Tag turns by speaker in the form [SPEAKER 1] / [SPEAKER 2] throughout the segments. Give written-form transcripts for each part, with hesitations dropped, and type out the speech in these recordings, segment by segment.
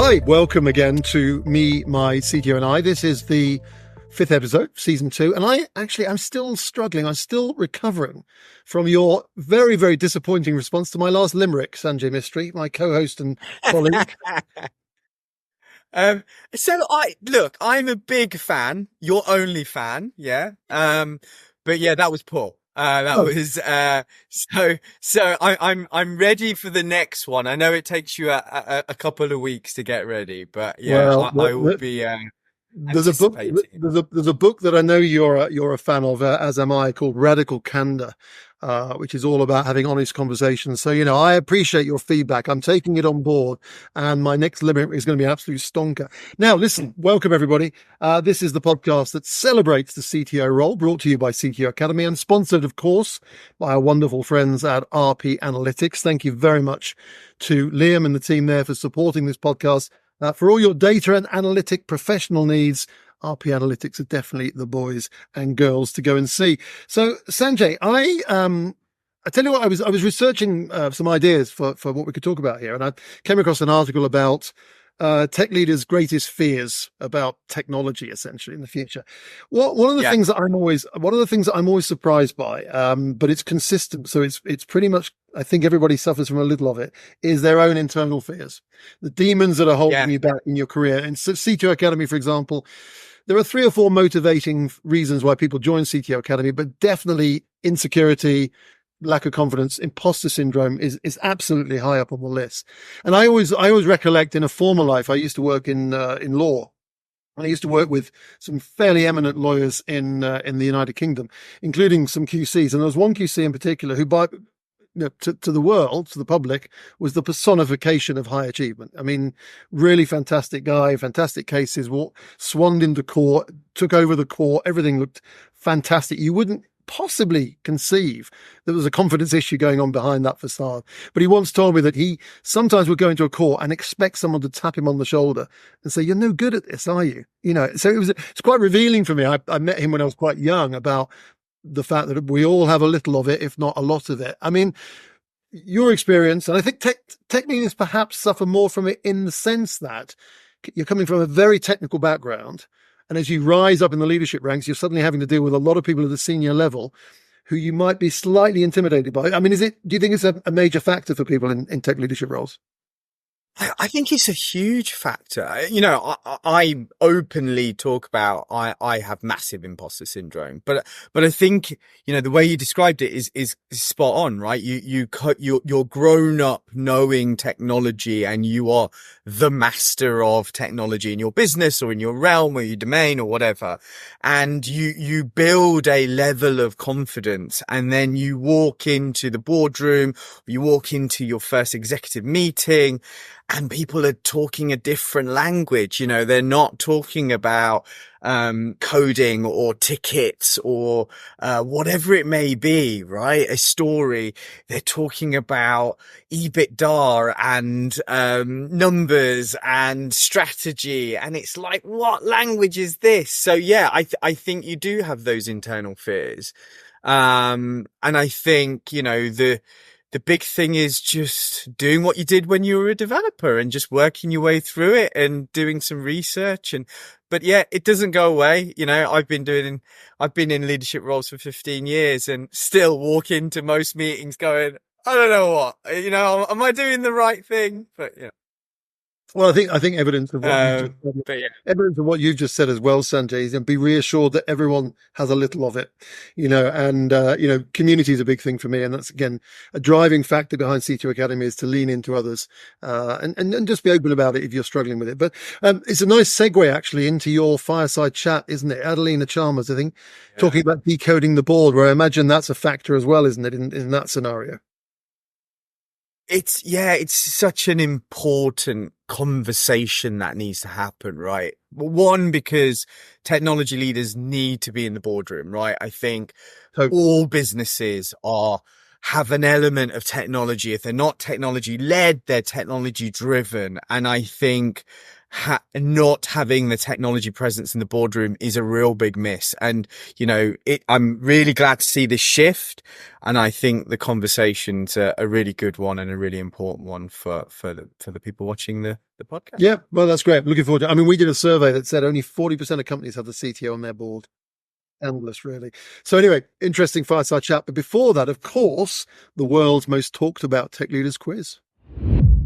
[SPEAKER 1] Hi, welcome again to Me, My CTO and I. This is the 5th episode, season 2. And I'm still struggling. I'm still recovering from your very, very disappointing response to my last limerick, Sanjay Mistry, my co-host and colleague.
[SPEAKER 2] I'm a big fan, your only fan. Yeah. But yeah, that was poor. I'm ready for the next one. I know it takes you a couple of weeks to get ready, but yeah,
[SPEAKER 1] Well,
[SPEAKER 2] I will be anticipating.
[SPEAKER 1] there's a book that I know you're a fan of, as am I, called Radical Candor, which is all about having honest conversations. So, I appreciate your feedback. I'm taking it on board, and my next limit is going to be an absolute stonker. Now, listen, welcome everybody. This is the podcast that celebrates the CTO role, brought to you by CTO Academy and sponsored, of course, by our wonderful friends at RP Analytics. Thank you very much to Liam and the team there for supporting this podcast. For all your data and analytic professional needs, RP Analytics are definitely the boys and girls to go and see. So, Sanjay, I tell you what, I was researching some ideas for what we could talk about here, and I came across an article about tech leaders' greatest fears about technology, essentially, in the future. One of the things that I'm always surprised by, but it's consistent, so it's pretty much, I think everybody suffers from a little of it, is their own internal fears, the demons that are holding you back in your career. And so CTO Academy, for example, there are 3 or 4 motivating reasons why people join CTO Academy, but definitely insecurity, lack of confidence, imposter syndrome is absolutely high up on the list. And I always recollect in a former life, I used to work in law. And I used to work with some fairly eminent lawyers in the United Kingdom, including some QCs. And there was one QC in particular who, to the world, to the public, was the personification of high achievement. I mean, really fantastic guy, fantastic cases, swanned into court, took over the court. Everything looked fantastic. You wouldn't possibly conceive there was a confidence issue going on behind that facade. But he once told me that he sometimes would go into a court and expect someone to tap him on the shoulder and say, "You're no good at this, are you?" So it's quite revealing for me. I met him when I was quite young, about the fact that we all have a little of it, if not a lot of it. I mean, your experience, and I think tech leaders perhaps suffer more from it in the sense that you're coming from a very technical background. And as you rise up in the leadership ranks, you're suddenly having to deal with a lot of people at the senior level who you might be slightly intimidated by. I mean, do you think it's a major factor for people in tech leadership roles?
[SPEAKER 2] I think it's a huge factor. I openly talk about, I have massive imposter syndrome, but I think, the way you described it is spot on, right? You're grown up knowing technology, and you are the master of technology in your business or in your realm or your domain or whatever. And you build a level of confidence, and then you walk into the boardroom, you walk into your first executive meeting, and people are talking a different language. They're not talking about coding or tickets or whatever it may be, right? A story. They're talking about EBITDA and numbers and strategy. And it's like, what language is this? So yeah, I think you do have those internal fears. And I think, the big thing is just doing what you did when you were a developer and just working your way through it and doing some research. But yeah, it doesn't go away. I've been in leadership roles for 15 years and still walk into most meetings going, I don't know what, am I doing the right thing? But yeah.
[SPEAKER 1] Well, I think evidence of what you've just said as well, Sanjay, is be reassured that everyone has a little of it, and community is a big thing for me. And that's, again, a driving factor behind CTO Academy, is to lean into others, and just be open about it if you're struggling with it. But it's a nice segue actually into your fireside chat, isn't it? Adelina Chalmers, I think, talking about decoding the board, where I imagine that's a factor as well, isn't it, in that scenario?
[SPEAKER 2] It's such an important conversation that needs to happen, right? One, because technology leaders need to be in the boardroom, right? I think all businesses have an element of technology. If they're not technology led, they're technology driven. And I think not having the technology presence in the boardroom is a real big miss. And, I'm really glad to see this shift. And I think the conversation's a really good one and a really important one for the people watching the podcast.
[SPEAKER 1] Yeah, well, that's great. I'm looking forward to it. I mean, we did a survey that said only 40% of companies have the CTO on their board. Endless, really. So anyway, interesting fireside chat. But before that, of course, the world's most talked about Tech Leaders quiz.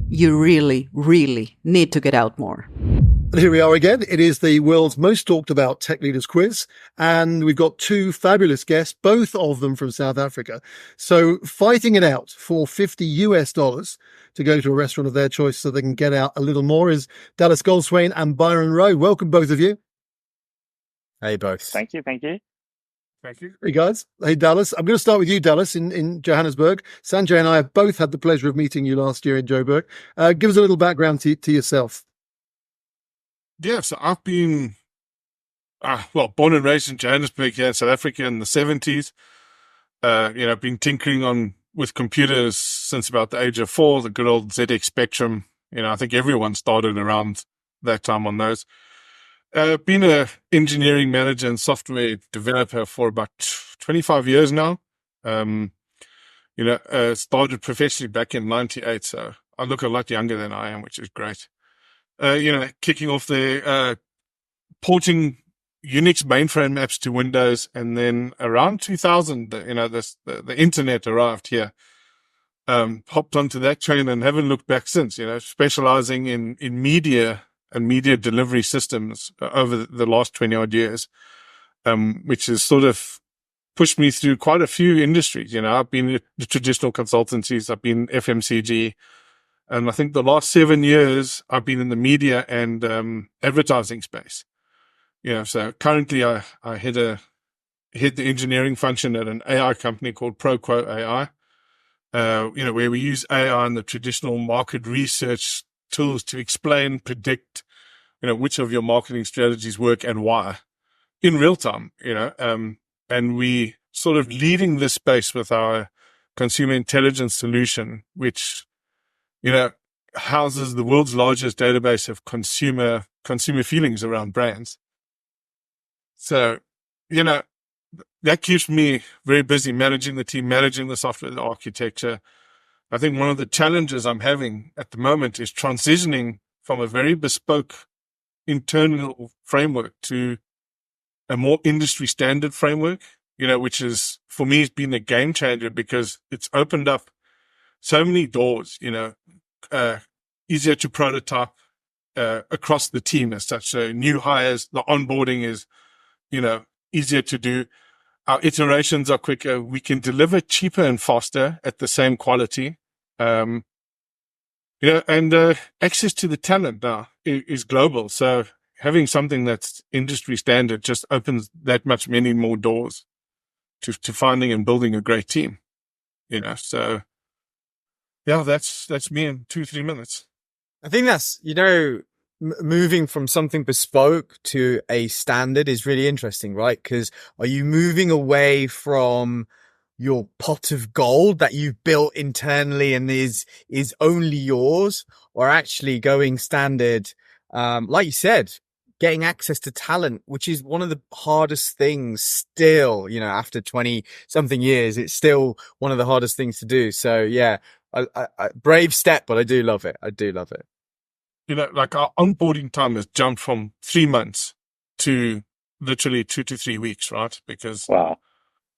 [SPEAKER 3] You really, really need to get out more.
[SPEAKER 1] And here we are again. It is the world's most talked about Tech Leaders quiz. And we've got two fabulous guests, both of them from South Africa. So fighting it out for $50 to go to a restaurant of their choice so they can get out a little more is Dallas Goldswain and Byron Rowe. Welcome, both of you.
[SPEAKER 2] Hey, both.
[SPEAKER 4] Thank you.
[SPEAKER 1] Thank you. Hey, guys. Hey, Dallas. I'm going to start with you, Dallas, in Johannesburg. Sanjay and I have both had the pleasure of meeting you last year in Joburg. Give us a little background to yourself.
[SPEAKER 5] Yeah, so I've been, born and raised in Johannesburg here in South Africa in the 70s. Been tinkering with computers since about the age of 4, the good old ZX Spectrum. I think everyone started around that time on those. Been an engineering manager and software developer for about 25 years now. Started professionally back in 98, so I look a lot younger than I am, which is great. Kicking off the porting Unix mainframe apps to Windows, and then around 2000, the internet arrived here. Hopped onto that train and haven't looked back since. Specializing in media and media delivery systems over the last 20 odd years, which has sort of pushed me through quite a few industries. I've been at the traditional consultancies, I've been FMCG, and I think the last 7 years I've been in the media and advertising space. So currently I head the engineering function at an AI company called ProQuo AI, where we use AI and the traditional market research tools to explain, predict, which of your marketing strategies work and why in real time, and we sort of leading this space with our consumer intelligence solution, which, houses the world's largest database of consumer feelings around brands. So, that keeps me very busy managing the team, managing the software, the architecture. I think one of the challenges I'm having at the moment is transitioning from a very bespoke internal framework to a more industry standard framework, which is, for me, has been a game changer because it's opened up so many doors, easier to prototype across the team as such. So new hires, the onboarding is, easier to do. Our iterations are quicker. We can deliver cheaper and faster at the same quality. And access to the talent now is global. So having something that's industry standard just opens that much many more doors to finding and building a great team. So yeah, that's me in 2-3 minutes.
[SPEAKER 2] I think that's, moving from something bespoke to a standard is really interesting, right? Because are you moving away from your pot of gold that you've built internally and is only yours, or actually going standard, like you said, getting access to talent, which is one of the hardest things still, after 20 something years, it's still one of the hardest things to do. So yeah, I brave step, but I do love it.
[SPEAKER 5] Like our onboarding time has jumped from 3 months to literally 2 to 3 weeks, right? Because
[SPEAKER 4] wow,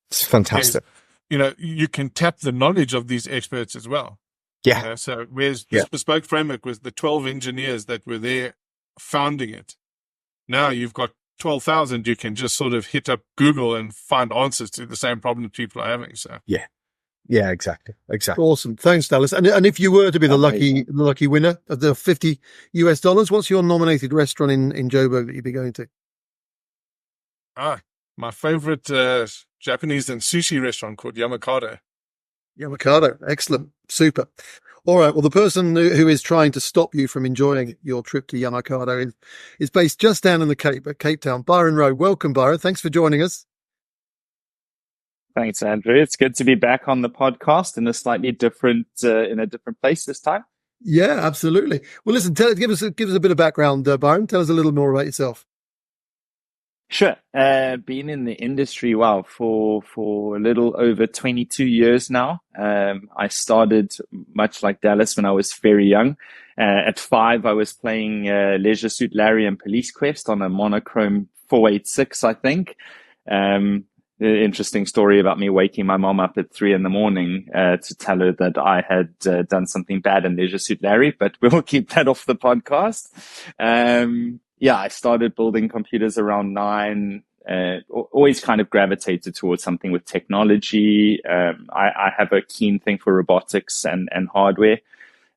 [SPEAKER 2] it's fantastic.
[SPEAKER 5] You can tap the knowledge of these experts as well.
[SPEAKER 2] Yeah.
[SPEAKER 5] So whereas this bespoke framework was the 12 engineers that were there founding it. Now you've got 12,000. You can just sort of hit up Google and find answers to the same problem people are having. So
[SPEAKER 2] yeah, exactly.
[SPEAKER 1] Awesome. Thanks, Dallas. And if you were to be the lucky winner of the $50, what's your nominated restaurant in Joburg that you'd be going to?
[SPEAKER 5] My favorite Japanese and sushi restaurant called Yamakado.
[SPEAKER 1] Excellent. Super. All right. Well, the person who is trying to stop you from enjoying your trip to Yamakado is based just down in the Cape, at Cape Town. Byron Rowe. Welcome, Byron. Thanks for joining us.
[SPEAKER 4] Thanks, Andrew. It's good to be back on the podcast in a slightly different, in a different place this time.
[SPEAKER 1] Yeah, absolutely. Well, listen, give us a bit of background, Byron. Tell us a little more about yourself.
[SPEAKER 4] Sure. Been in the industry, wow, for a little over 22 years now. I started much like Dallas when I was very young. At 5, I was playing Leisure Suit Larry and Police Quest on a monochrome 486, I think. The interesting story about me waking my mom up at 3 a.m. To tell her that I had done something bad in Leisure Suit Larry, but we'll keep that off the podcast. Yeah, I started building computers around 9. Always kind of gravitated towards something with technology. I have a keen thing for robotics and hardware.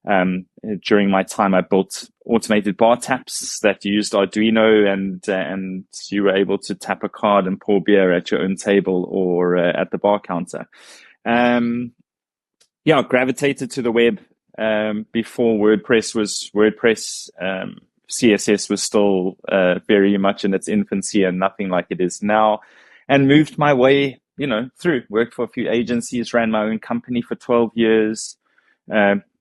[SPEAKER 4] During my time, I built automated bar taps that used Arduino, and you were able to tap a card and pour beer at your own table or at the bar counter. Yeah, gravitated to the web before WordPress was WordPress. CSS was still very much in its infancy and nothing like it is now, and moved my way, through. Worked for a few agencies, ran my own company for 12 years,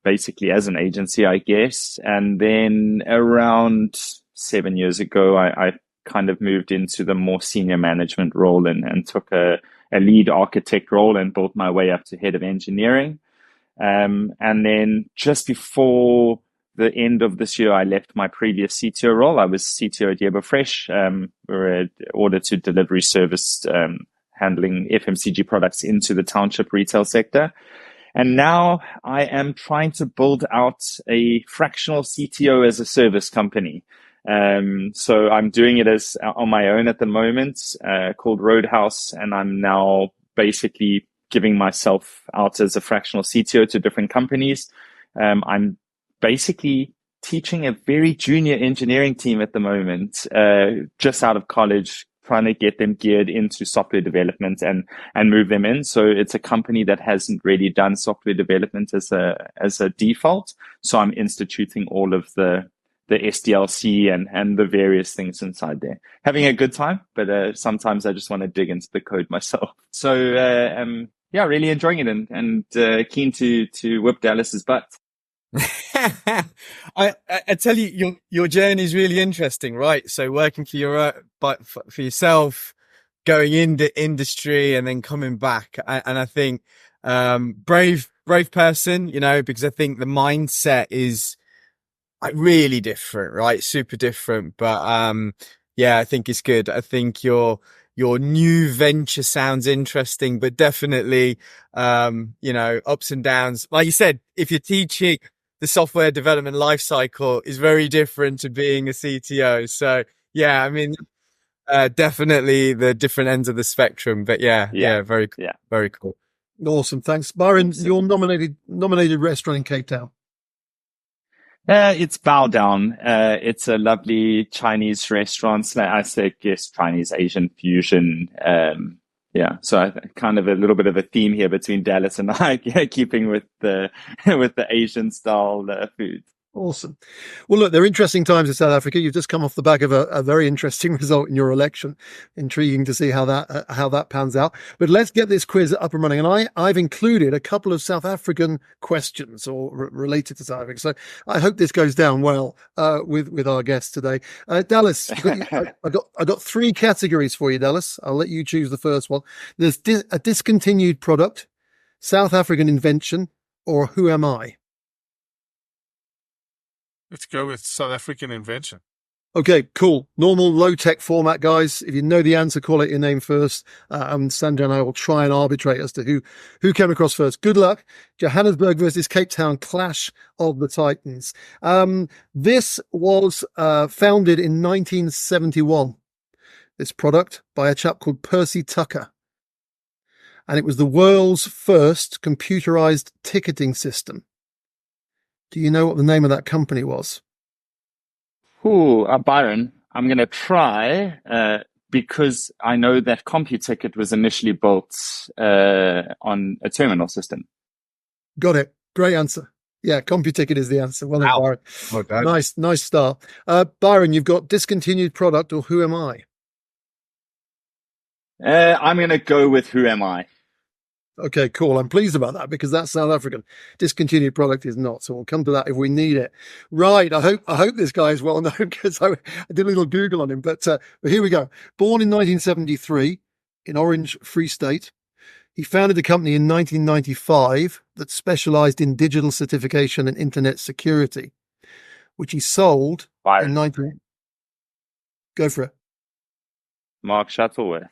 [SPEAKER 4] basically as an agency, I guess. And then around 7 years ago, I kind of moved into the more senior management role and took a lead architect role and built my way up to head of engineering. And then just before the end of this year, I left my previous CTO role. I was CTO at Yeba Fresh. We're an order-to-delivery service handling FMCG products into the township retail sector. And now I am trying to build out a fractional CTO as a service company. So I'm doing it as on my own at the moment, called Roadhouse, and I'm now basically giving myself out as a fractional CTO to different companies. I'm basically teaching a very junior engineering team at the moment, just out of college, trying to get them geared into software development and move them in. So it's a company that hasn't really done software development as a default. So I'm instituting all of the SDLC and the various things inside there. Having a good time, but sometimes I just want to dig into the code myself. So yeah, really enjoying it and keen to whip Dallas's butt.
[SPEAKER 2] I tell you, your journey is really interesting, right? So working for yourself, going into industry, and then coming back, and I think brave person, because I think the mindset is like really different, right? Super different, but yeah, I think it's good. I think your new venture sounds interesting, but definitely ups and downs. Like you said, if you're teaching, the software development lifecycle is very different to being a CTO. So yeah, I mean, definitely the different ends of the spectrum, but yeah, very cool.
[SPEAKER 1] Awesome. Thanks. Byron, your nominated restaurant in Cape Town.
[SPEAKER 4] It's Bow Down. It's a lovely Chinese restaurant. I guess Chinese Asian fusion. Yeah, so I kind of a little bit of a theme here between Dallas and I, keeping with the Asian style food.
[SPEAKER 1] Awesome. Well, look, they're interesting times in South Africa. You've just come off the back of a very interesting result in your election. Intriguing to see how that pans out. But let's get this quiz up and running. And I've included a couple of South African questions or related to South Africa. So I hope this goes down well with our guests today. Dallas, I got 3 categories for you, Dallas. I'll let you choose the first one. There's a discontinued product, South African invention, or who am I?
[SPEAKER 5] Let's go with South African invention.
[SPEAKER 1] Okay, cool. Normal low-tech format, guys. If you know the answer, call it your name first. Sanjay and I will try and arbitrate as to who came across first. Good luck. Johannesburg versus Cape Town, clash of the Titans. This was founded in 1971, this product, by a chap called Percy Tucker. And it was the world's first computerized ticketing system. Do you know what the name of that company was?
[SPEAKER 4] Byron, I'm going to try because I know that CompuTicket was initially built on a terminal system.
[SPEAKER 1] Got it. Great answer. Yeah, CompuTicket is the answer. Well done, Byron.
[SPEAKER 2] Okay.
[SPEAKER 1] Nice start. Byron, you've got discontinued product or who am I?
[SPEAKER 4] I'm going to go with who am I?
[SPEAKER 1] Okay, cool. I'm pleased about that because that's South African. Discontinued product is not. So we'll come to that if we need it. Right. I hope this guy is well known because I did a little Google on him. But here we go. Born in 1973 in Orange Free State. He founded a company in 1995 that specialized in digital certification and internet security, which he sold in 19. Go for it.
[SPEAKER 4] Mark Shuttleworth.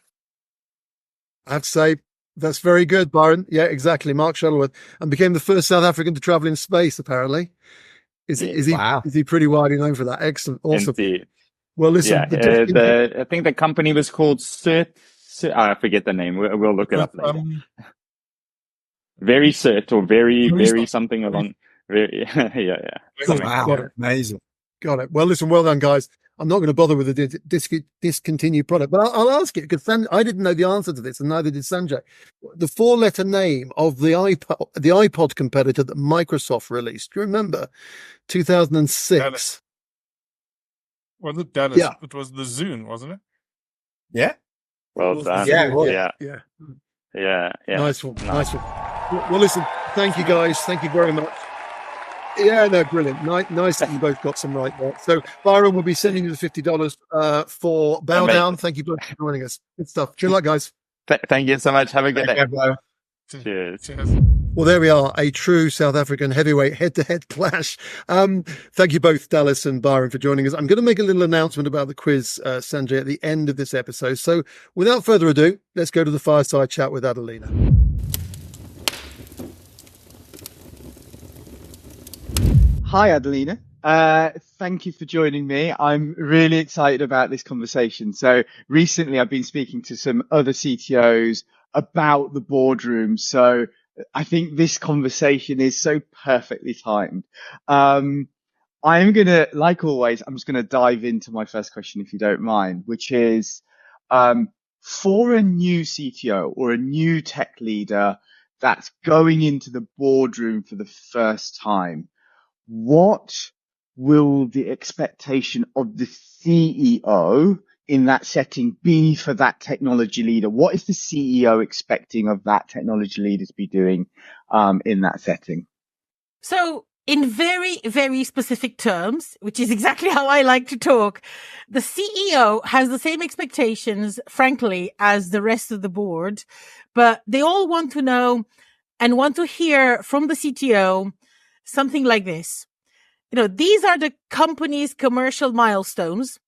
[SPEAKER 1] I have to say, that's very good, Byron. Yeah, exactly. Mark Shuttleworth, and became the first South African to travel in space, apparently. Is he pretty widely known for that? Excellent. Awesome.
[SPEAKER 4] Indeed.
[SPEAKER 1] Well, listen,
[SPEAKER 4] I think the company was called CERT. I forget the name. We'll look it up later. Very CERT or very something along. Yeah.
[SPEAKER 2] Wow.
[SPEAKER 1] Got it.
[SPEAKER 2] Amazing.
[SPEAKER 1] Got it. Well, listen, well done, guys. I'm not going to bother with the discontinued product, but I'll ask it because I didn't know the answer to this, and neither did Sanjay. The 4-letter name of the iPod competitor that Microsoft released. Do you remember? 2006.
[SPEAKER 5] Dallas. Was it Dallas?
[SPEAKER 1] Yeah.
[SPEAKER 5] It was the Zune, wasn't it?
[SPEAKER 2] Yeah.
[SPEAKER 4] Well done.
[SPEAKER 1] Yeah.
[SPEAKER 4] Nice.
[SPEAKER 1] Nice one. Well, listen, thank you, guys. Thank you very much. Yeah, no, brilliant. Nice that you both got some right there. So Byron will be sending you the $50 for Bow Down. Thank you both for joining us. Good stuff. Good luck, guys.
[SPEAKER 4] Thank you so much. Have a good day.
[SPEAKER 5] Cheers.
[SPEAKER 1] Well, there we are, a true South African heavyweight head-to-head clash. Thank you both, Dallas and Byron, for joining us. I'm going to make a little announcement about the quiz, Sanjay, at the end of this episode. So without further ado, let's go to the fireside chat with Adelina.
[SPEAKER 6] Hi, Adelina. Thank you for joining me. I'm really excited about this conversation. So recently I've been speaking to some other CTOs about the boardroom. So I think this conversation is so perfectly timed. I'm going to, like always, I'm just going to dive into my first question, if you don't mind, which is, for a new CTO or a new tech leader that's going into the boardroom for the first time, what will the expectation of the CEO in that setting be for that technology leader? What is the CEO expecting of that technology leader to be doing in that setting?
[SPEAKER 7] So in very, very specific terms, which is exactly how I like to talk, the CEO has the same expectations, frankly, as the rest of the board, but they all want to know and want to hear from the CTO something like this. These are the company's commercial milestones,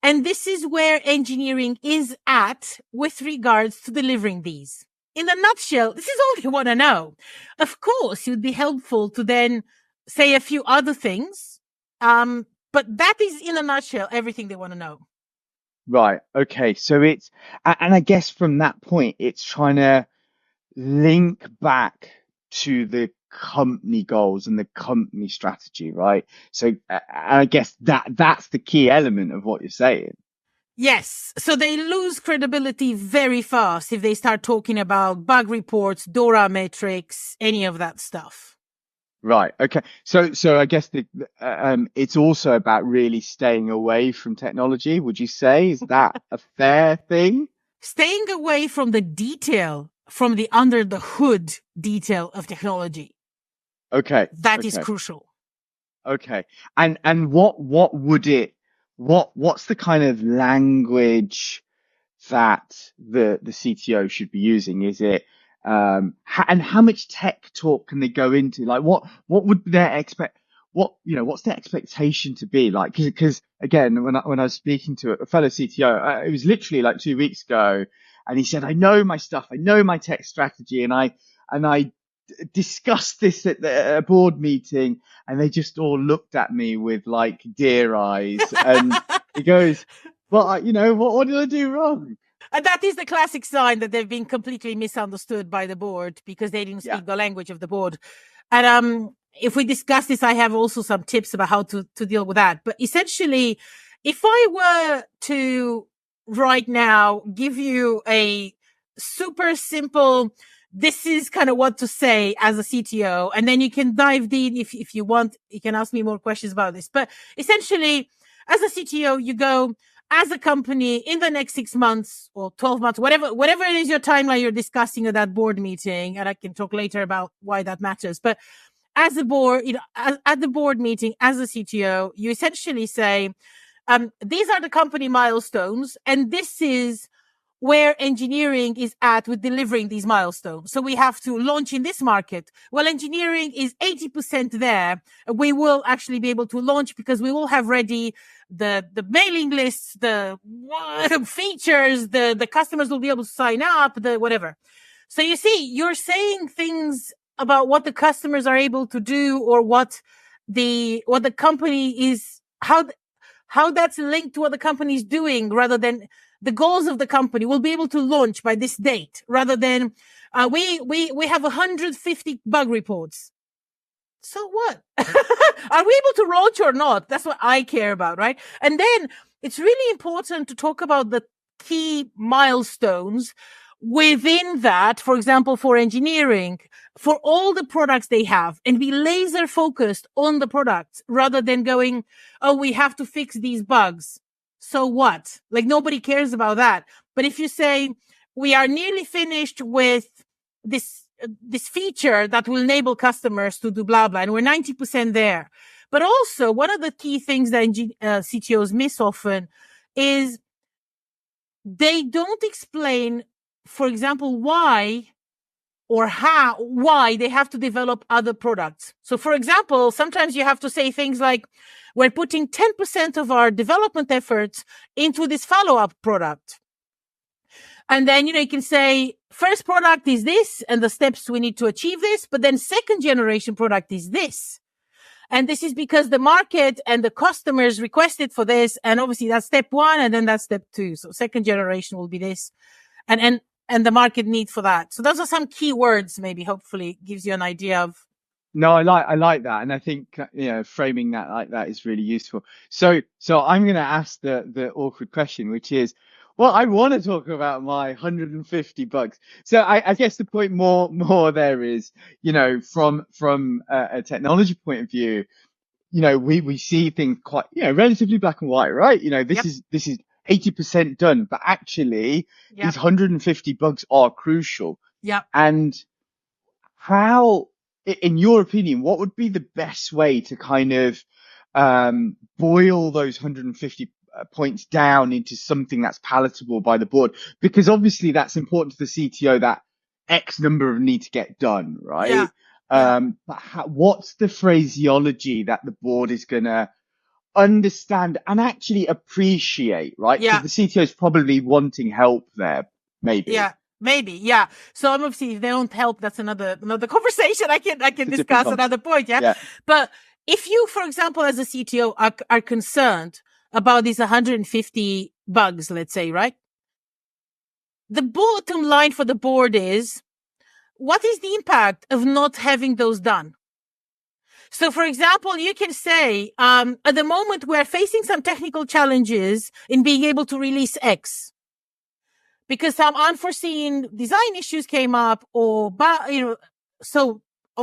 [SPEAKER 7] and this is where engineering is at with regards to delivering these. In a nutshell, this is all you want to know. Of course, it would be helpful to then say a few other things, but that is, in a nutshell, everything they want to know.
[SPEAKER 6] Right. Okay. So and I guess from that point, it's trying to link back to the company goals and the company strategy, right? So I guess that's the key element of what you're saying.
[SPEAKER 7] Yes. So they lose credibility very fast if they start talking about bug reports, Dora Metrics, any of that stuff.
[SPEAKER 6] Right. Okay. So I guess it's also about really staying away from technology. Would you say, is that a fair thing?
[SPEAKER 7] Staying away from the detail, from the under the hood detail of technology.
[SPEAKER 6] Okay.
[SPEAKER 7] That is crucial.
[SPEAKER 6] Okay. And what's the kind of language that the CTO should be using? Is it, and how much tech talk can they go into? Like what would their what's their expectation to be like? Cause again, when I was speaking to a fellow CTO, it was literally like 2 weeks ago, and he said, I know my stuff. I know my tech strategy. And I discussed this at a board meeting, and they just all looked at me with like deer eyes. And he goes, well, what did I do wrong?
[SPEAKER 7] And that is the classic sign that they've been completely misunderstood by the board because they didn't speak the language of the board. And if we discuss this, I have also some tips about how to deal with that. But essentially, if I were to right now give you a super simple, this is kind of what to say as a CTO, and then you can dive in if you want. You can ask me more questions about this. But essentially, as a CTO, you go, as a company in the next 6 months or 12 months, whatever it is your timeline you're discussing at that board meeting, and I can talk later about why that matters. But as a board, at the board meeting, as a CTO, you essentially say, these are the company milestones, and this is where engineering is at with delivering these milestones. So we have to launch in this market. Well, engineering is 80% there. We will actually be able to launch because we will have ready the mailing lists, the features, the customers will be able to sign up, the whatever. So you see, you're saying things about what the customers are able to do, or what the company is, how that's linked to what the company is doing, rather than the goals of the company. Will be able to launch by this date, rather than we have 150 bug reports. So what? Are we able to launch or not? That's what I care about, right? And then it's really important to talk about the key milestones within that. For example, for engineering, for all the products they have, and be laser focused on the products rather than going, oh, we have to fix these bugs. So what? Like, nobody cares about that. But if you say we are nearly finished with this feature that will enable customers to do blah, blah, and we're 90% there. But also, one of the key things that CTOs miss often is they don't explain, for example, why they have to develop other products. So, for example, sometimes you have to say things like, we're putting 10% of our development efforts into this follow-up product. And then, you can say, first product is this, and the steps we need to achieve this, but then second generation product is this. And this is because the market and the customers requested for this. And obviously that's step 1, and then that's step 2. So second generation will be this, and the market need for that. So those are some key words, maybe hopefully gives you an idea of.
[SPEAKER 6] No, I like that. And I think, framing that like that is really useful. So I'm going to ask the awkward question, which is, well, I want to talk about my 150 bugs. So I guess the point more there is, from a technology point of view, we see things quite, relatively black and white, right? This is 80% done, but actually these 150 bugs are crucial.
[SPEAKER 7] Yeah.
[SPEAKER 6] And how, in your opinion, what would be the best way to kind of boil those 150 points down into something that's palatable by the board? Because obviously that's important to the CTO, that X number of need to get done, right?
[SPEAKER 7] Yeah.
[SPEAKER 6] But what's the phraseology that the board is going to understand and actually appreciate, right?
[SPEAKER 7] Yeah.
[SPEAKER 6] Because the CTO is probably wanting help there, maybe.
[SPEAKER 7] Yeah. Maybe, yeah. So obviously, if they don't help, that's another conversation. I can discuss another point, yeah? But if you, for example, as a CTO are concerned about these 150 bugs, let's say, right? The bottom line for the board is, what is the impact of not having those done? So, for example, you can say, at the moment, we're facing some technical challenges in being able to release X, because some unforeseen design issues came up, or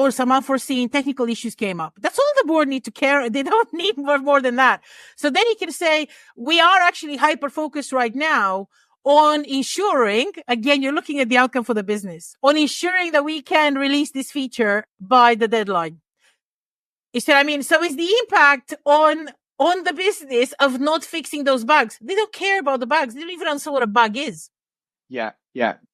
[SPEAKER 7] some unforeseen technical issues came up. That's all the board need to care. They don't need more than that. So then you can say, we are actually hyper focused right now on ensuring, again, you're looking at the outcome for the business, on ensuring that we can release this feature by the deadline. You see what I mean? So is the impact on the business of not fixing those bugs? They don't care about the bugs. They don't even understand what a bug is.
[SPEAKER 6] Yeah.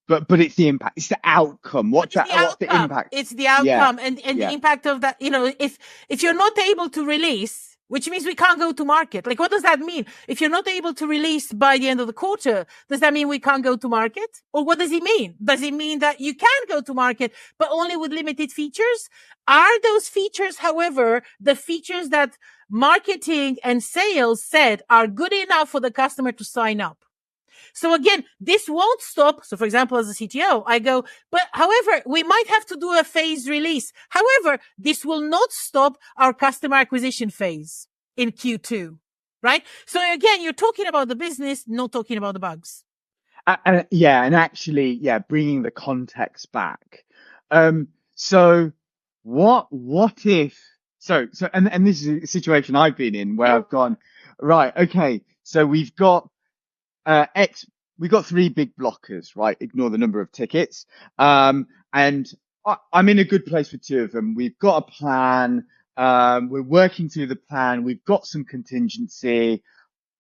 [SPEAKER 6] But it's the impact. It's the outcome. What's the impact?
[SPEAKER 7] It's the outcome and the impact of that. If you're not able to release, which means we can't go to market. Like, what does that mean? If you're not able to release by the end of the quarter, does that mean we can't go to market? Or what does it mean? Does it mean that you can go to market, but only with limited features? Are those features, however, the features that marketing and sales said are good enough for the customer to sign up? So again, this won't stop. So for example, as a CTO, I go, but however, we might have to do a phased release. However, this will not stop our customer acquisition phase in Q2, right? So again, you're talking about the business, not talking about the bugs.
[SPEAKER 6] And actually, bringing the context back. So what if, and this is a situation I've been in where I've gone, right, okay, so we've got we got three big blockers, right? Ignore the number of tickets. And I'm in a good place with two of them. We've got a plan. We're working through the plan. We've got some contingency.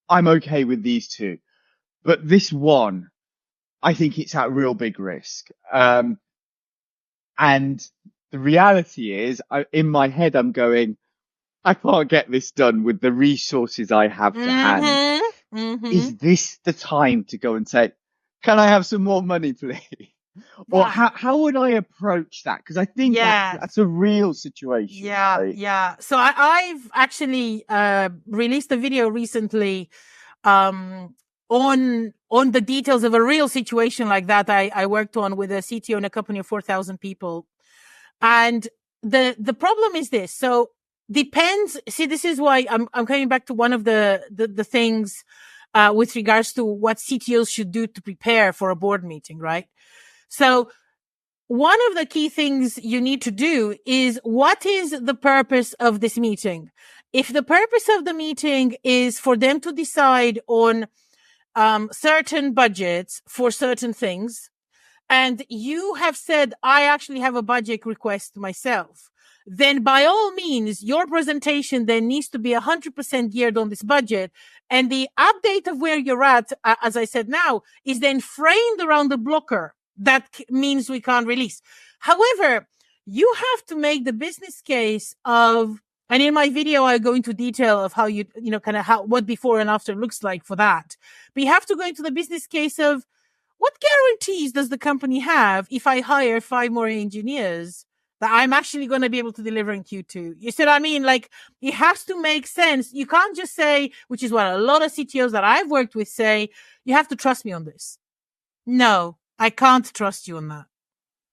[SPEAKER 6] I'm okay with these two, but this one, I think it's at real big risk. And the reality is, in my head, I'm going, I can't get this done with the resources I have to hand. Is this the time to go and say, can I have some more money, please? Or how would I approach that? Because I think that's a real situation. Right?
[SPEAKER 7] Yeah. So I've actually released a video recently on the details of a real situation like that I worked on with a CTO in a company of 4,000 people. And the problem is this. So depends. See, this is why I'm coming back to one of the things with regards to what CTOs should do to prepare for a board meeting, right? So one of the key things you need to do is, what is the purpose of this meeting? If the purpose of the meeting is for them to decide on certain budgets for certain things, and you have said, I actually have a budget request myself, then by all means, your presentation then needs to be 100% geared on this budget. And the update of where you're at, as I said now, is then framed around the blocker. That means we can't release. However, you have to make the business case of, and in my video, I go into detail of how what before and after looks like for that. But you have to go into the business case of, what guarantees does the company have if I hire 5 more engineers that I'm actually going to be able to deliver in Q2? You see what I mean? Like, it has to make sense. You can't just say, which is what a lot of CTOs that I've worked with say, you have to trust me on this. No, I can't trust you on that.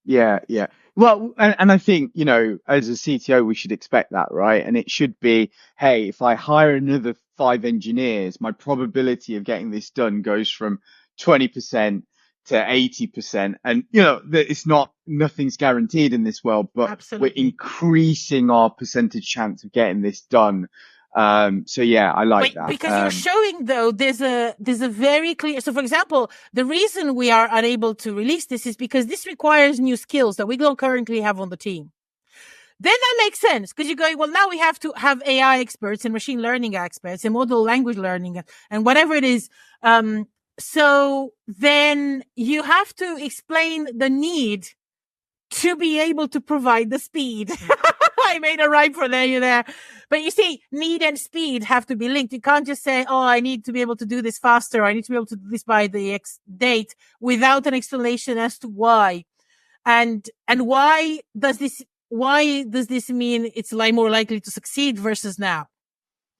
[SPEAKER 6] Yeah. Well, and I think, as a CTO, we should expect that, right? And it should be, hey, if I hire another 5 engineers, my probability of getting this done goes from 20% to 80%. And, nothing's guaranteed in this world, but
[SPEAKER 7] Absolutely.
[SPEAKER 6] We're increasing our percentage chance of getting this done. So yeah, I like that.
[SPEAKER 7] Because you're showing, though, there's a very clear. So for example, the reason we are unable to release this is because this requires new skills that we don't currently have on the team. Then that makes sense, because you're going, well, now we have to have AI experts and machine learning experts and model language learning and whatever it is. So then you have to explain the need to be able to provide the speed. I made a rhyme for there. But you see, need and speed have to be linked. You can't just say, oh, I need to be able to do this faster. I need to be able to do this by the X date without an explanation as to why. And why does this mean it's more likely to succeed versus now?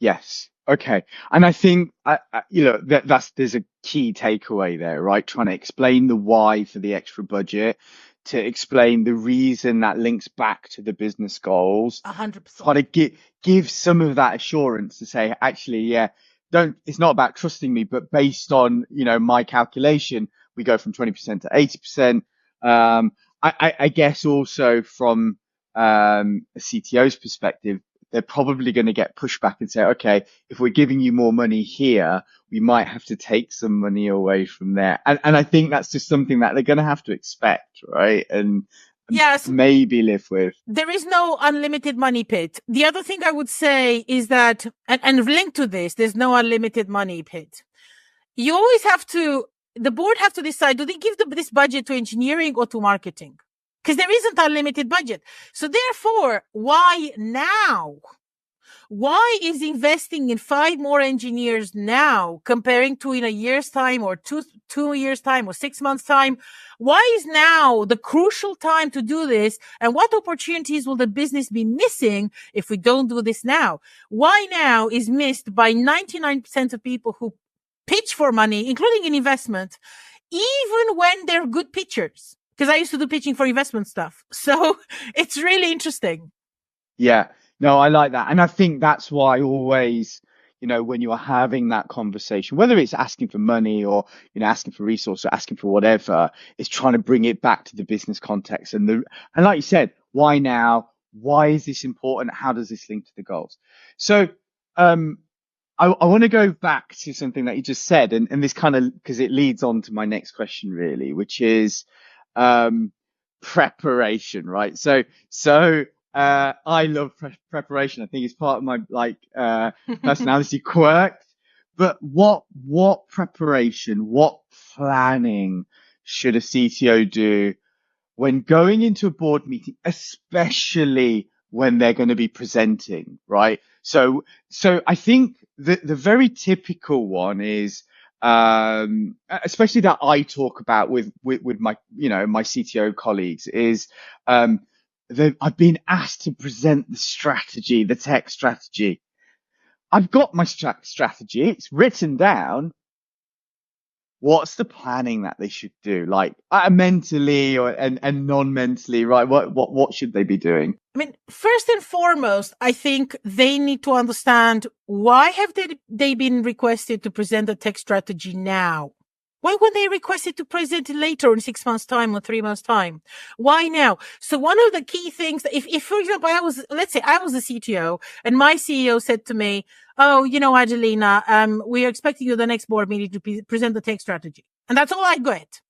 [SPEAKER 6] Yes. Okay. And I think, there's a key takeaway there, right? Trying to explain the why for the extra budget, to explain the reason that links back to the business goals.
[SPEAKER 7] 100%.
[SPEAKER 6] Try to give some of that assurance to say, actually, it's not about trusting me, but based on, my calculation, we go from 20% to 80%. I guess also from, a CTO's perspective, they're probably going to get pushback and say, okay, if we're giving you more money here, we might have to take some money away from there. And I think that's just something that they're going to have to expect, right? And
[SPEAKER 7] yes,
[SPEAKER 6] maybe live with.
[SPEAKER 7] There is no unlimited money pit. The other thing I would say is that, and linked to this, there's no unlimited money pit. You always the board have to decide, do they give this budget to engineering or to marketing? Because there isn't unlimited budget. So therefore, why now? Why is investing in 5 more engineers now comparing to in a year's time or two years time or 6 months time? Why is now the crucial time to do this? And what opportunities will the business be missing if we don't do this now? Why now is missed by 99% of people who pitch for money, including in investment, even when they're good pitchers. Because I used to do pitching for investment stuff. So it's really interesting.
[SPEAKER 6] Yeah, no, I like that. And I think that's why always, when you're having that conversation, whether it's asking for money or, asking for resources or asking for whatever, it's trying to bring it back to the business context. And like you said, why now? Why is this important? How does this link to the goals? So, I want to go back to something that you just said, and this kind of, because it leads on to my next question really, which is preparation, right? I love preparation. I think it's part of my personality quirk. But what preparation, what planning should a CTO do when going into a board meeting, especially when they're going to be presenting, right? So I think the very typical one is, especially that I talk about with my, my CTO colleagues is, I've been asked to present the strategy, the tech strategy. I've got my strategy. It's written down. What's the planning that they should do, like mentally and non-mentally, right? What should they be doing?
[SPEAKER 7] I mean, first and foremost, I think they need to understand why have they been requested to present the tech strategy now? Why would they request it to present it later in 6 months' time or 3 months' time? Why now? So one of the key things, if for example, let's say I was the CTO and my CEO said to me, oh, Adelina, we are expecting you the next board meeting to present the tech strategy. And that's all I get.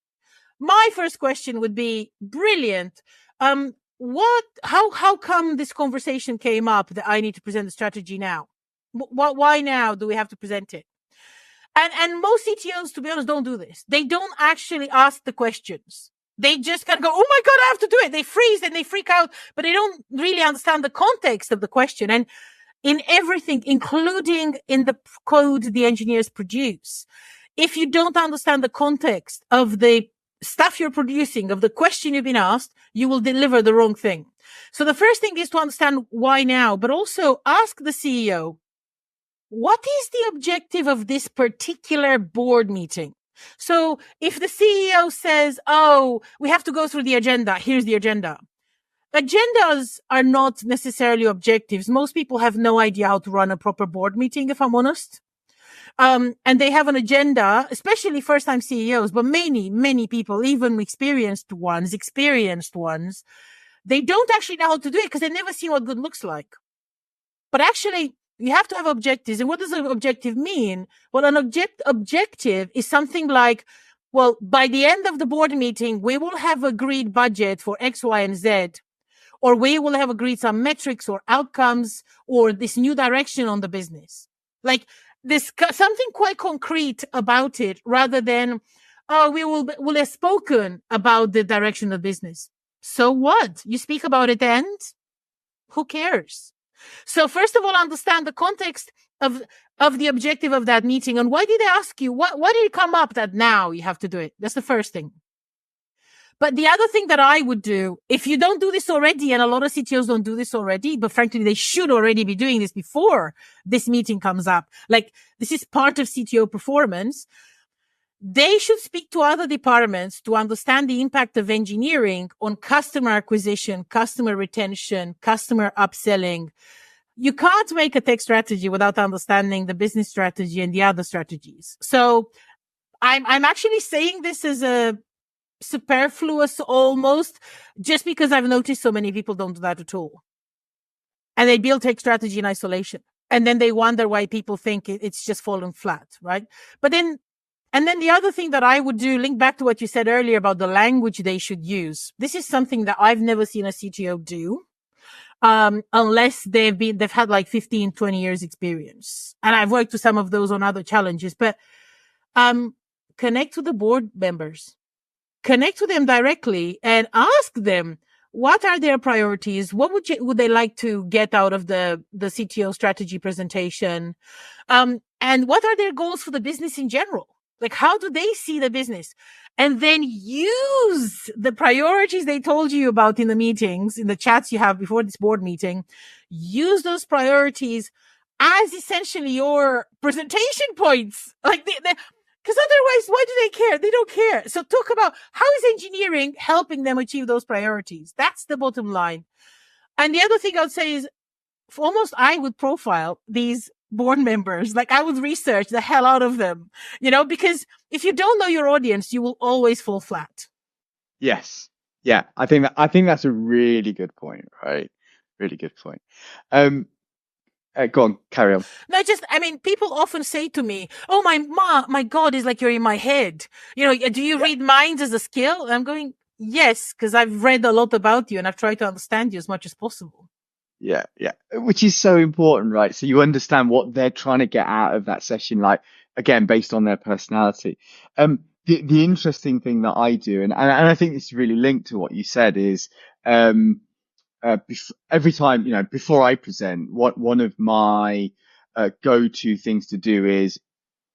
[SPEAKER 7] My first question would be, brilliant. How come this conversation came up that I need to present the strategy now? Why now do we have to present it? And most CTOs, to be honest, don't do this. They don't actually ask the questions. They just kind of go, oh my God, I have to do it. They freeze and they freak out, but they don't really understand the context of the question. And in everything, including in the code the engineers produce, if you don't understand the context of the stuff you're producing, of the question you've been asked, you will deliver the wrong thing. So the first thing is to understand why now, but also ask the CEO, what is the objective of this particular board meeting? So if the CEO says, oh, we have to go through the agenda, here's the agenda. Agendas are not necessarily objectives. Most people have no idea how to run a proper board meeting, if I'm honest. And they have an agenda, especially first-time CEOs, but many people, even experienced ones, they don't actually know how to do it because they've never seen what good looks like. But actually, you have to have objectives. And what does an objective mean? Well, an objective is something like, well, by the end of the board meeting, we will have agreed budget for X, Y, and Z, or we will have agreed some metrics or outcomes or this new direction on the business. Like this, something quite concrete about it rather than, oh, we'll have spoken about the direction of business. So what? You speak about it and who cares? So first of all, understand the context of the objective of that meeting and why did they ask you? What did it come up that now you have to do it? That's the first thing. But the other thing that I would do, if you don't do this already, and a lot of CTOs don't do this already, but frankly, they should already be doing this before this meeting comes up. Like this is part of CTO performance. They should speak to other departments to understand the impact of engineering on customer acquisition, customer retention, customer upselling. You can't make a tech strategy without understanding the business strategy and the other strategies. So I'm actually saying this as a superfluous almost, just because I've noticed so many people don't do that at all. And they build tech strategy in isolation. And then they wonder why people think it's just fallen flat, right? And then the other thing that I would do, link back to what you said earlier about the language they should use. This is something that I've never seen a CTO do, unless they've had like 15, 20 years experience. And I've worked with some of those on other challenges, but, connect with the board members, connect with them directly and ask them, what are their priorities? What would they like to get out of the CTO strategy presentation? And what are their goals for the business in general? Like, how do they see the business? And then use the priorities they told you about in the meetings, in the chats you have before this board meeting. Use those priorities as essentially your presentation points. Like, because otherwise, why do they care? They don't care. So talk about how is engineering helping them achieve those priorities? That's the bottom line. And the other thing I would say is, I would profile these board members. Like I would research the hell out of them, because if you don't know your audience, you will always fall flat.
[SPEAKER 6] Yes. Yeah. I think that's a really good point, right? Really good point. Go on, carry on.
[SPEAKER 7] No, people often say to me, "Oh, my God, it's like you're in my head." Do you read minds as a skill? And I'm going, yes, because I've read a lot about you and I've tried to understand you as much as possible.
[SPEAKER 6] Yeah, which is so important, right? So you understand what they're trying to get out of that session, like again, based on their personality. The interesting thing that I do, and I think this is really linked to what you said, is every time, before I present, one of my go-to things to do is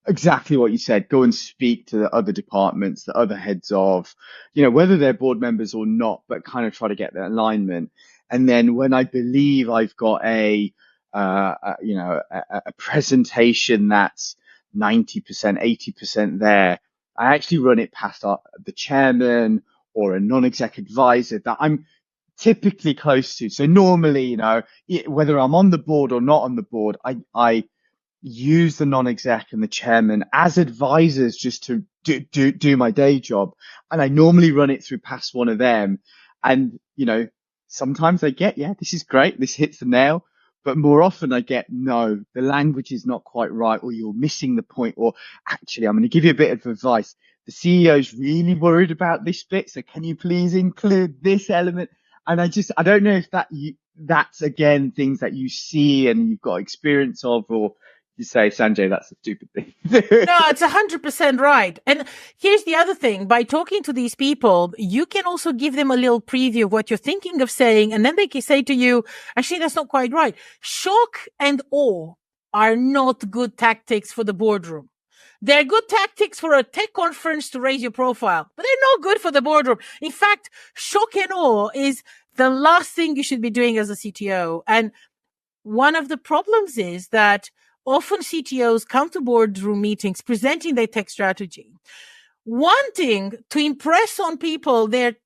[SPEAKER 6] exactly what you said. Go and speak to the other departments, the other heads of, whether they're board members or not, but kind of try to get that alignment. And then when I believe I've got a presentation that's 90%, 80% there, I actually run it past the chairman or a non-exec advisor that I'm typically close to. So normally, whether I'm on the board or not on the board, I use the non-exec and the chairman as advisors just to do my day job. And I normally run it through past one of them. And, sometimes I get, this is great. This hits the nail. But more often I get, no, the language is not quite right, or you're missing the point, or actually, I'm going to give you a bit of advice. The CEO's really worried about this bit. So can you please include this element? And I don't know if that's again, things that you see and you've got experience of, or you say, Sanjay, that's a stupid thing.
[SPEAKER 7] No, it's 100% right. And here's the other thing. By talking to these people, you can also give them a little preview of what you're thinking of saying. And then they can say to you, actually, that's not quite right. Shock and awe are not good tactics for the boardroom. They're good tactics for a tech conference to raise your profile, but they're not good for the boardroom. In fact, shock and awe is the last thing you should be doing as a CTO. And one of the problems is that often CTOs come to boardroom meetings presenting their tech strategy, wanting to impress on people their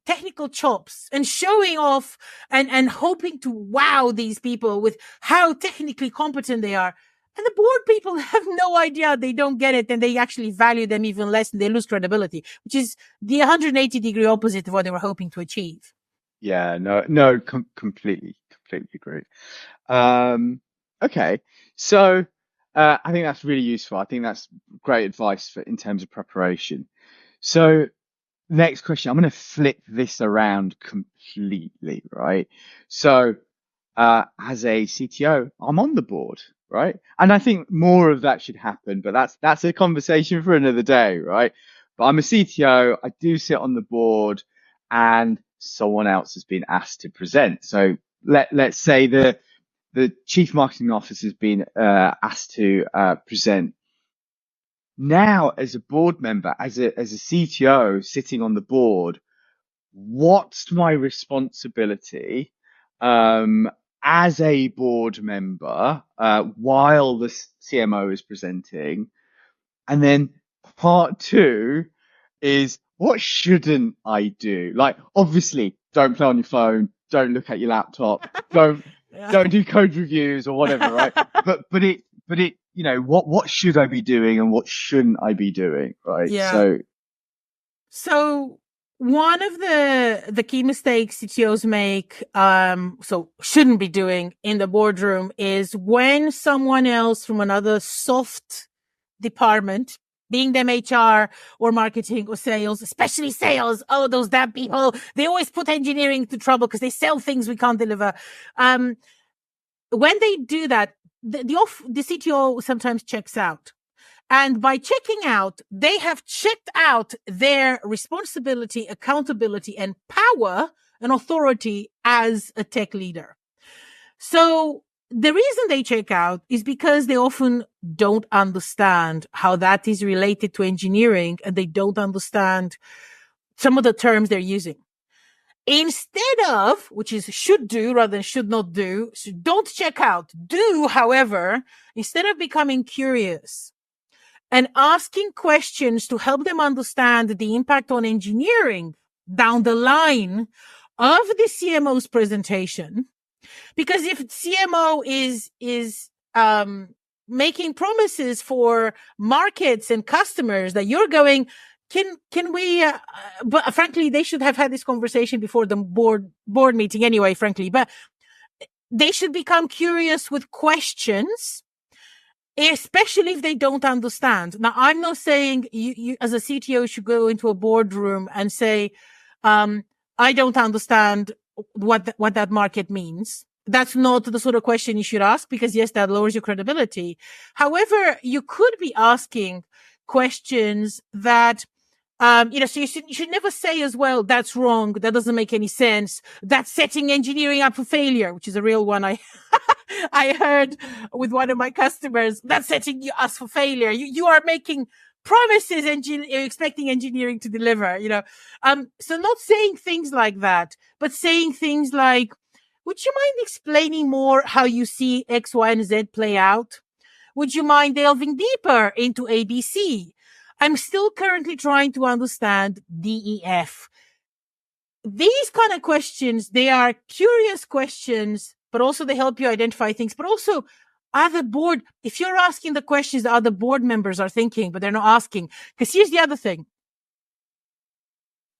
[SPEAKER 7] technical chops and showing off and hoping to wow these people with how technically competent they are. And the board people have no idea. They don't get it, and they actually value them even less, and they lose credibility, which is the 180-degree opposite of what they were hoping to achieve.
[SPEAKER 6] Yeah, no, completely agree. Okay. So, I think that's really useful. I think that's great advice in terms of preparation. So next question, I'm going to flip this around completely, right? So, as a CTO, I'm on the board, right? And I think more of that should happen, but that's a conversation for another day, right? But I'm a CTO. I do sit on the board, and someone else has been asked to present. So let's say the chief marketing officer has been asked to present. Now, as a board member, as a CTO sitting on the board, what's my responsibility as a board member while the CMO is presenting? And then part two is, what shouldn't I do? Like, obviously, don't play on your phone, don't look at your laptop, don't do code reviews or whatever, right? But it, what should I be doing and what shouldn't I be doing, right?
[SPEAKER 7] Yeah. So one of the key mistakes CTOs make, shouldn't be doing in the boardroom, is when someone else from another soft department, being them HR or marketing or sales, especially sales. Oh, those damn people. They always put engineering to trouble because they sell things we can't deliver. When they do that, the CTO sometimes checks out. And by checking out, they have checked out their responsibility, accountability, and power and authority as a tech leader. So the reason they check out is because they often don't understand how that is related to engineering, and they don't understand some of the terms they're using. Instead of, which is should do rather than should not do, so don't check out. Do, however, instead of becoming curious and asking questions to help them understand the impact on engineering down the line of the CMO's presentation. Because if CMO is making promises for markets and customers that you're going, can we, but frankly, they should have had this conversation before the board meeting anyway, frankly, but they should become curious with questions, especially if they don't understand. Now, I'm not saying you as a CTO should go into a boardroom and say, I don't understand what that market means. That's not the sort of question you should ask, because yes, that lowers your credibility. However, you could be asking questions that, so you should never say as well, that's wrong, that doesn't make any sense, that's setting engineering up for failure, which is a real one I I heard with one of my customers. That's setting us for failure. You are making promises and you're expecting engineering to deliver, so not saying things like that, but saying things like, would you mind explaining more how you see X, Y, and Z play out? Would you mind delving deeper into ABC? I'm still currently trying to understand DEF. These kind of questions, they are curious questions, but also they help you identify things. But also, if you're asking the questions that other board members are thinking, but they're not asking, because here's the other thing.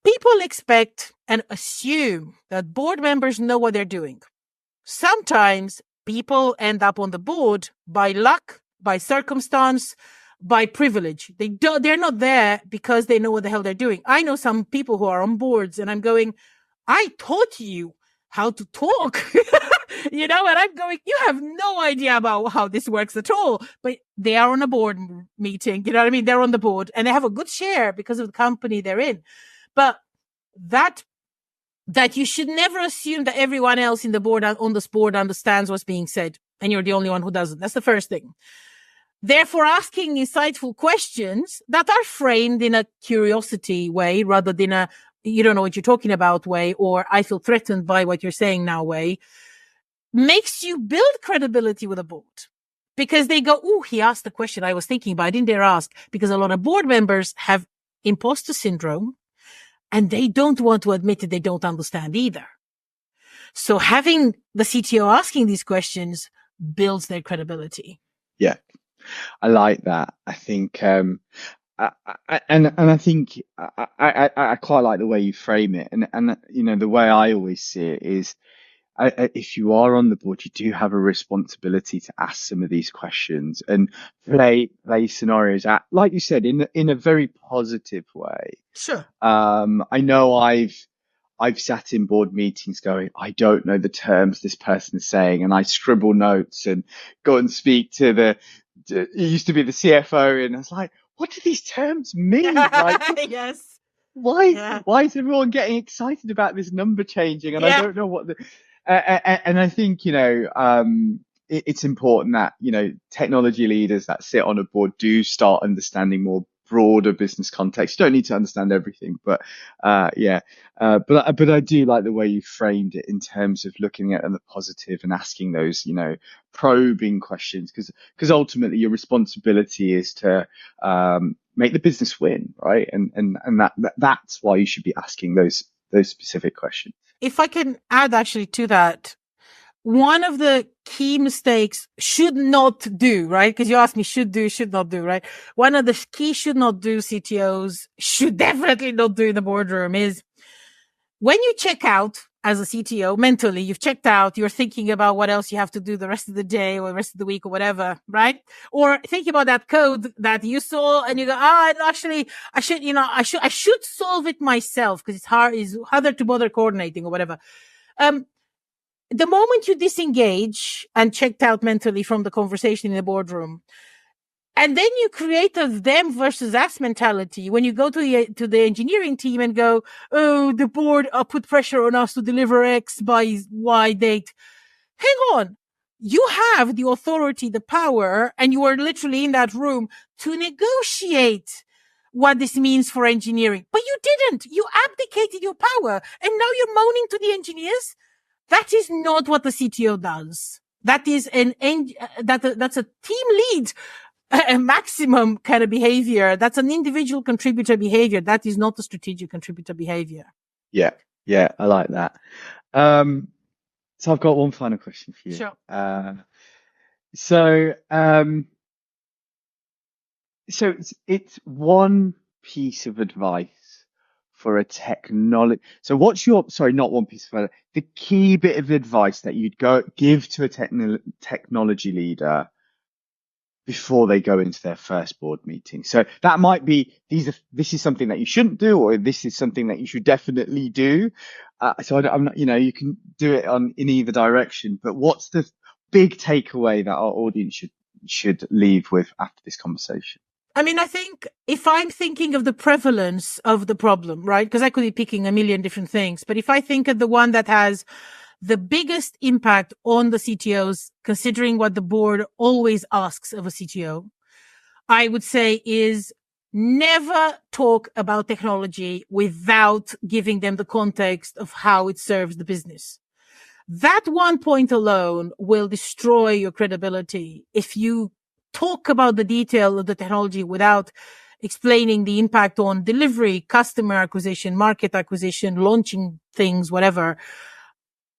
[SPEAKER 7] People expect and assume that board members know what they're doing. Sometimes people end up on the board by luck, by circumstance, by privilege. They're not there because they know what the hell they're doing. I know some people who are on boards and I'm going, I taught you how to talk, and I'm going, you have no idea about how this works at all, but they are on a board meeting. You know what I mean? They're on the board and they have a good share because of the company they're in. But that you should never assume that everyone else in the board on this board understands what's being said and you're the only one who doesn't. That's the first thing. Therefore, asking insightful questions that are framed in a curiosity way rather than a you don't know what you're talking about way, or I feel threatened by what you're saying now way, makes you build credibility with a board. Because they go, oh, he asked the question I was thinking, but I didn't dare ask. Because a lot of board members have imposter syndrome and they don't want to admit that they don't understand either. So having the CTO asking these questions builds their credibility.
[SPEAKER 6] Yeah, I like that. I think, and I think I quite like the way you frame it. And the way I always see it is, if you are on the board, you do have a responsibility to ask some of these questions and play scenarios out, like you said, in a very positive way.
[SPEAKER 7] Sure.
[SPEAKER 6] I know I've sat in board meetings going, I don't know the terms this person is saying, and I scribble notes and go and speak to it used to be the CFO, and I was like, what do these terms mean? Like,
[SPEAKER 7] yes.
[SPEAKER 6] Why is everyone getting excited about this number changing? And I don't know what and I think, it's important that, technology leaders that sit on a board do start understanding more broader business context. You don't need to understand everything, but but I do like the way you framed it in terms of looking at the positive and asking those, probing questions, because ultimately your responsibility is to make the business win, right? And that's why you should be asking those specific questions.
[SPEAKER 7] If I can add actually to that, one of the key mistakes should not do, right? Because you asked me should do, should not do, right? One of the key should not do CTOs should definitely not do in the boardroom is when you check out as a CTO mentally, you've checked out, you're thinking about what else you have to do the rest of the day or the rest of the week or whatever, right? Or think about that code that you saw and you go, I should solve it myself because it's harder to bother coordinating or whatever. The moment you disengage and checked out mentally from the conversation in the boardroom, and then you create a them versus us mentality when you go to the engineering team and go, oh, the board put pressure on us to deliver X by Y date. Hang on. You have the authority, the power, and you are literally in that room to negotiate what this means for engineering. But you didn't. You abdicated your power. And now you're moaning to the engineers. That is not what the CTO does. That is that's a team lead, a maximum kind of behavior. That's an individual contributor behavior. That is not a strategic contributor behavior.
[SPEAKER 6] Yeah, I like that. So I've got one final question for you.
[SPEAKER 7] Sure.
[SPEAKER 6] So it's one piece of advice for a technology? So what's your, sorry, not one piece of advice, the key bit of advice that you'd give to a technology leader before they go into their first board meeting? So that might be, this is something that you shouldn't do, or this is something that you should definitely do. I'm not, you can do it in either direction, but what's the big takeaway that our audience should leave with after this conversation?
[SPEAKER 7] I mean, I think if I'm thinking of the prevalence of the problem, right? Because I could be picking a million different things, but if I think of the one that has the biggest impact on the CTOs, considering what the board always asks of a CTO, I would say is never talk about technology without giving them the context of how it serves the business. That one point alone will destroy your credibility. If you talk about the detail of the technology without explaining the impact on delivery, customer acquisition, market acquisition, launching things, whatever,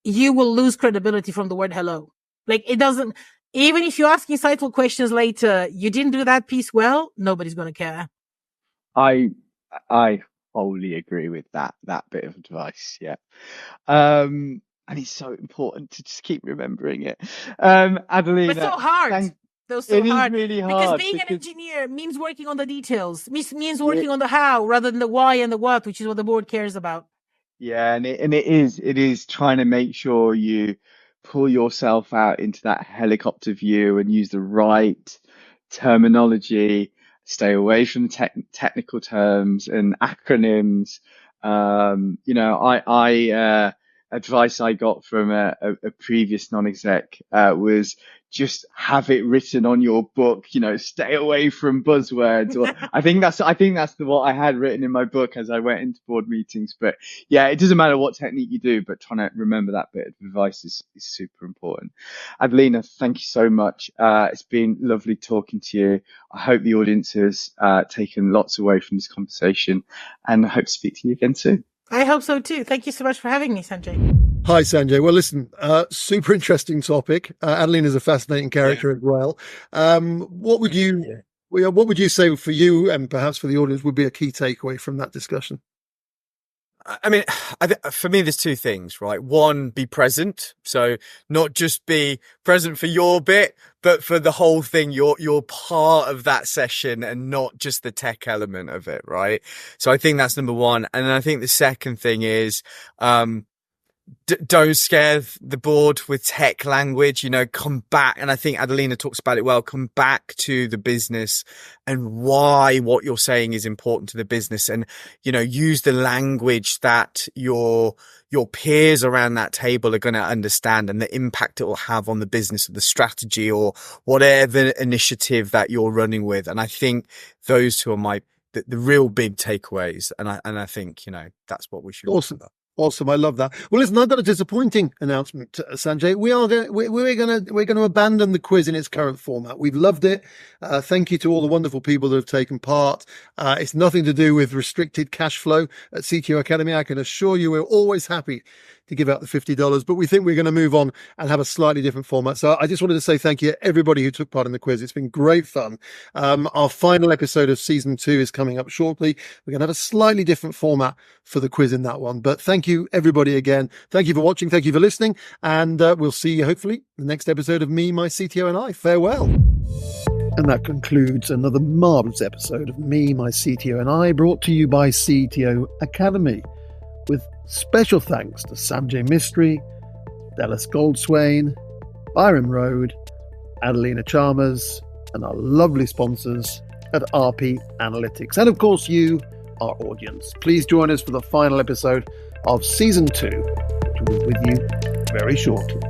[SPEAKER 7] you will lose credibility from the word hello. Like, it doesn't, even if you ask insightful questions later, you didn't do that piece well, nobody's going to care.
[SPEAKER 6] I wholly agree with that bit of advice. Yeah. And it's so important to just keep remembering it. Adelina.
[SPEAKER 7] But so hard.
[SPEAKER 6] It is really hard.
[SPEAKER 7] Because being an engineer means working on the details, means working on the how rather than the why and the what, which is what the board cares about.
[SPEAKER 6] Yeah, and it is trying to make sure you pull yourself out into that helicopter view and use the right terminology, stay away from technical terms and acronyms. Advice I got from a previous non-exec was just have it written on your book, stay away from buzzwords. Or I think that's what I had written in my book as I went into board meetings. But yeah, it doesn't matter what technique you do, but trying to remember that bit of advice is super important. Adelina, thank you so much. It's been lovely talking to you. I hope the audience has taken lots away from this conversation, and I hope to speak to you again soon.
[SPEAKER 7] I hope so too. Thank you so much for having me, Sanjay.
[SPEAKER 1] Hi, Sanjay. Well, listen, super interesting topic. Adelina is a fascinating character as well. What would you say for you and perhaps for the audience would be a key takeaway from that discussion?
[SPEAKER 2] I mean, for me, there's two things, right? One, be present. So not just be present for your bit, but for the whole thing. You're part of that session and not just the tech element of it, right? So I think that's number one. And then I think the second thing is, don't scare the board with tech language, come back. And I think Adelina talks about it well. Come back to the business and why what you're saying is important to the business, and, use the language that your peers around that table are going to understand, and the impact it will have on the business or the strategy or whatever initiative that you're running with. And I think those two are the real big takeaways. And I think, that's what we should.
[SPEAKER 1] Awesome. I love that. Well, listen, I've got a disappointing announcement, Sanjay. We're going to abandon the quiz in its current format. We've loved it. Thank you to all the wonderful people that have taken part. It's nothing to do with restricted cash flow at CTO Academy. I can assure you we're always happy to give out the $50, but we think we're going to move on and have a slightly different format. So I just wanted to say thank you to everybody who took part in the quiz. It's been great fun. Our final episode of season 2 is coming up shortly. We're going to have a slightly different format for the quiz in that one, but thank you everybody again. Thank you for watching. Thank you for listening. And we'll see you hopefully in the next episode of Me, My CTO and I. Farewell. And that concludes another marvelous episode of Me, My CTO and I, brought to you by CTO Academy, with special thanks to Sanjay Mistry, Dallas Goldswain, Byron Road, Adelina Chalmers, and our lovely sponsors at RP Analytics. And of course, you, our audience. Please join us for the final episode of Season 2, which will be with you very shortly.